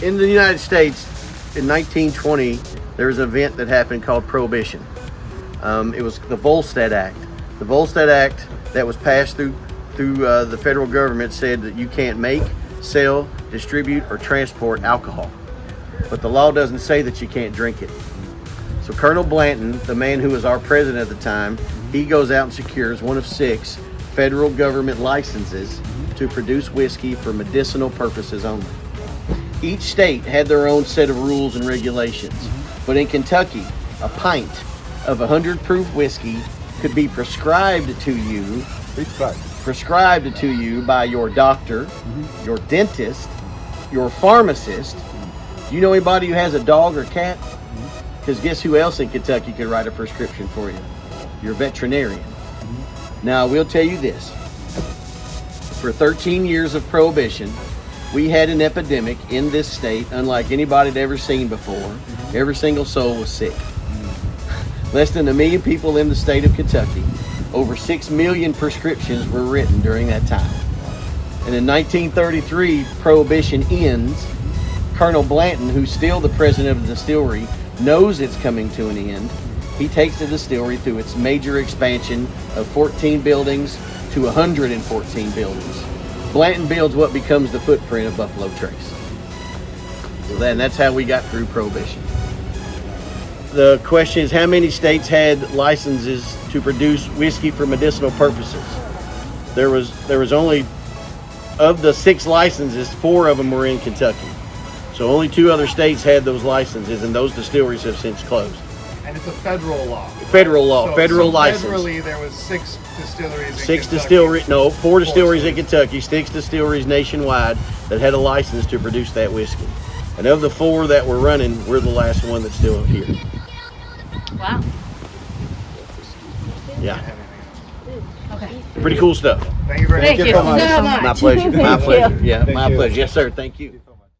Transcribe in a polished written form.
in the United States in 1920, there was an event that happened called Prohibition. It was the Volstead Act. The Volstead Act that was passed through the federal government said that you can't make, sell, distribute, or transport alcohol. But the law doesn't say that you can't drink it. So Colonel Blanton, the man who was our president at the time, he goes out and secures one of 6 federal government licenses to produce whiskey for medicinal purposes only. Each state had their own set of rules and regulations. But in Kentucky, a pint of 100 proof whiskey could be prescribed to you by your doctor, your dentist, your pharmacist. Do you know anybody who has a dog or cat? Because guess who else in Kentucky could write a prescription for you? Your veterinarian. Now, I will tell you this. For 13 years of prohibition, we had an epidemic in this state unlike anybody had ever seen before. Every single soul was sick. Less than 1 million people in the state of Kentucky. Over 6 million prescriptions were written during that time. And in 1933, prohibition ends. Colonel Blanton, who's still the president of the distillery, knows it's coming to an end. He takes the distillery through its major expansion of 14 buildings to 114 buildings. Blanton builds what becomes the footprint of Buffalo Trace. So that's how we got through prohibition. The question is, how many states had licenses to produce whiskey for medicinal purposes? There was only, of the 6 licenses, 4 of them were in Kentucky. So only 2 other states had those licenses, and those distilleries have since closed. And it's a federal law. Federal law, federal license. Federally, there was 6 distilleries in 6 Kentucky. distilleries, no, 4 distilleries in Kentucky, 6 distilleries nationwide that had a license to produce that whiskey. And of the 4 that were running, we're the last one that's still here. Wow. Yeah. Okay. Pretty cool stuff. Thank you very much. Thank you so much. My pleasure. My Thank pleasure. you. Yeah, Thank my you. pleasure. Yes, sir. Thank you.